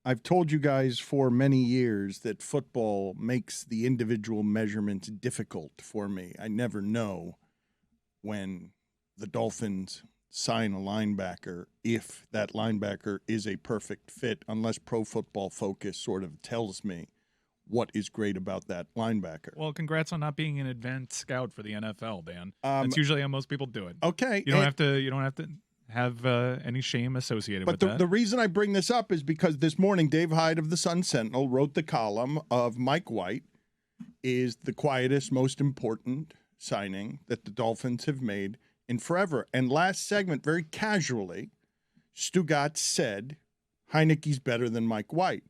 I've told you guys for many years that football makes the individual measurements difficult for me. I never know when the Dolphins sign a linebacker if that linebacker is a perfect fit, unless Pro Football Focus sort of tells me what is great about that linebacker. Well, congrats on not being an advanced scout for the NFL, Dan. That's usually how most people do it. Okay. You don't have to have any shame associated with that. But the reason I bring this up is because this morning Dave Hyde of the Sun Sentinel wrote the column of Mike White is the quietest, most important signing that the Dolphins have made in forever. And last segment, very casually, Stugotz said Heinicke's better than Mike White.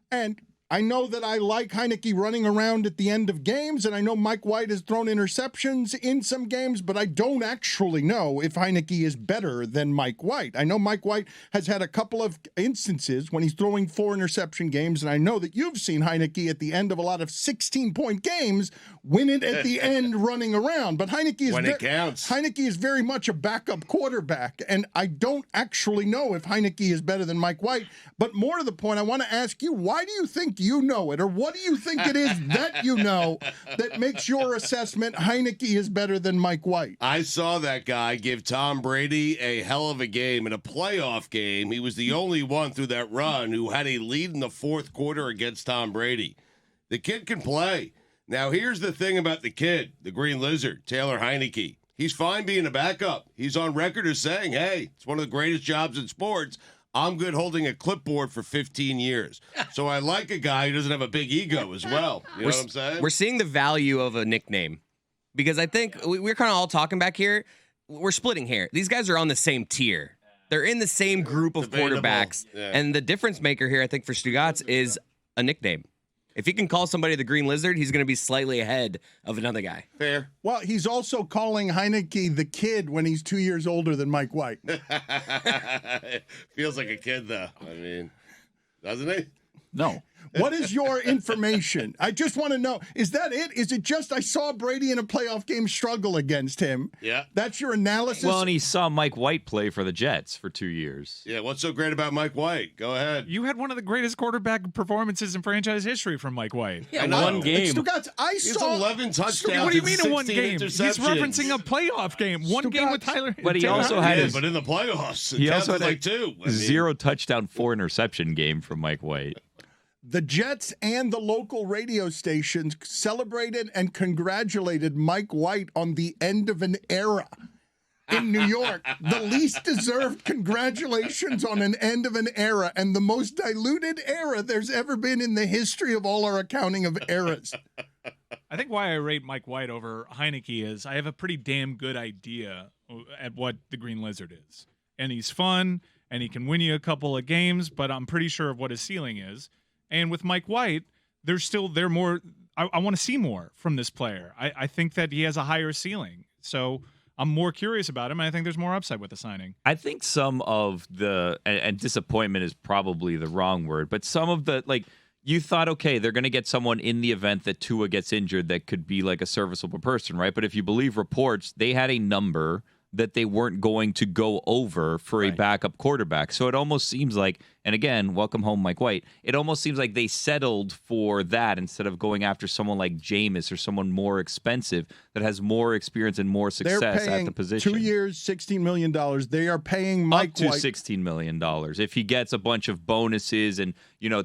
And I know that I like Heinicke running around at the end of games, and I know Mike White has thrown interceptions in some games, but I don't actually know if Heinicke is better than Mike White. I know Mike White has had a couple of instances when he's throwing 4 interception games, and I know that you've seen Heinicke at the end of a lot of 16-point games win it at the end running around. But Heinicke is it counts. Heinicke is very much a backup quarterback, and I don't actually know if Heinicke is better than Mike White. But more to the point, I want to ask you, why do you think you know it, or what do you think it is that you know that makes your assessment Heinicke is better than Mike White? I saw that guy give Tom Brady a hell of a game in a playoff game. He was the only one through that run who had a lead in the fourth quarter against Tom Brady. The kid can play. Now, here's the thing about the kid, the Green Lizard, Taylor Heinicke. He's fine being a backup. He's on record as saying, hey, it's one of the greatest jobs in sports. I'm good holding a clipboard for 15 years. So I like a guy who doesn't have a big ego as well. You know what I'm saying? We're seeing the value of a nickname because I think we're kind of all talking back here. We're splitting here. These guys are on the same tier. They're in the same group of quarterbacks. Yeah. And the difference maker here, I think, for Stugotz is a nickname. If he can call somebody the Green Lizard, he's going to be slightly ahead of another guy. Fair. Well, he's also calling Heinicke the kid when he's 2 years older than Mike White. Feels like a kid, though. I mean, doesn't he? No. What is your information? I just want to know, is that it? Is it just I saw Brady in a playoff game struggle against him? Yeah. That's your analysis? Well, and he saw Mike White play for the Jets for 2 years. Yeah, what's so great about Mike White? Go ahead. You had one of the greatest quarterback performances in franchise history from Mike White. Yeah, one game. Stugotz, I saw 11 touchdowns. What do you mean in one game? He's referencing a playoff game. One game with Tyler. But he also Taylor. had but in the playoffs, he also had like 2. I mean, 0 touchdown, 4 interception game from Mike White. The Jets and the local radio stations celebrated and congratulated Mike White on the end of an era in New York. The least deserved congratulations on an end of an era and the most diluted era there's ever been in the history of all our accounting of eras. I think why I rate Mike White over Heinicke is I have a pretty damn good idea at what the Green Lizard is. And he's fun, and he can win you a couple of games, but I'm pretty sure of what his ceiling is. And with Mike White, they're more. I want to see more from this player. I think that he has a higher ceiling. So I'm more curious about him. And I think there's more upside with the signing. I think some of the, and disappointment is probably the wrong word, but some of the, like, you thought, okay, they're going to get someone in the event that Tua gets injured that could be like a serviceable person, right? But if you believe reports, they had a number that they weren't going to go over for a backup quarterback. So it almost seems like, and again, welcome home, Mike White, it almost seems like they settled for that instead of going after someone like Jameis or someone more expensive that has more experience and more success at the position. 2 years, $16 million. They are paying Mike White. Up to $16 million. If he gets a bunch of bonuses and,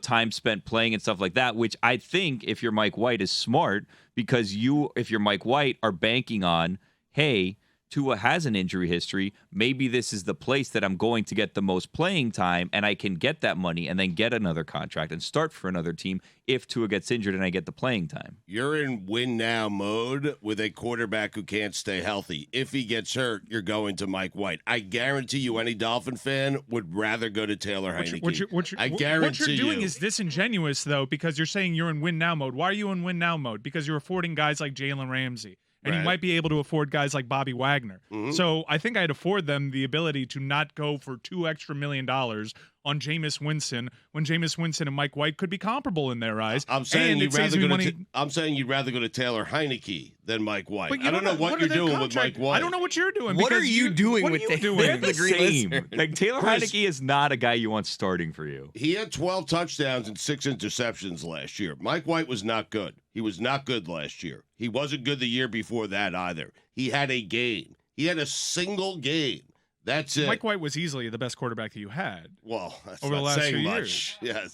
time spent playing and stuff like that, which I think if you're Mike White is smart because if you're Mike White, are banking on, hey, Tua has an injury history. Maybe this is the place that I'm going to get the most playing time and I can get that money and then get another contract and start for another team if Tua gets injured and I get the playing time. You're in win now mode with a quarterback who can't stay healthy. If he gets hurt, you're going to Mike White. I guarantee you any Dolphin fan would rather go to Taylor Heinicke. I guarantee what you're doing is disingenuous, though, because you're saying you're in win now mode. Why are you in win now mode? Because you're affording guys like Jalen Ramsey and you Right. might be able to afford guys like Bobby Wagner. So I think I'd afford them the ability to not go for $2 extra million on Jameis Winston when Jameis Winston and Mike White could be comparable in their eyes. I'm saying and you'd it saves rather me go money. to. I'm saying you'd rather go to Taylor Heinicke than Mike White. But you I don't know what are you're their doing with contract- Mike White. I don't know what you're doing. What are because you doing what with are you Taylor? doing? The Green Same. Lizard. Like Taylor Chris- Heinicke is not a guy you want starting for you. He had 12 touchdowns and 6 interceptions last year. Mike White was not good. He was not good last year. He wasn't good the year before that either. He had a game. He had a single game. That's it. Mike White was easily the best quarterback that you had. Well, that's over the not last saying few much. years. Yes.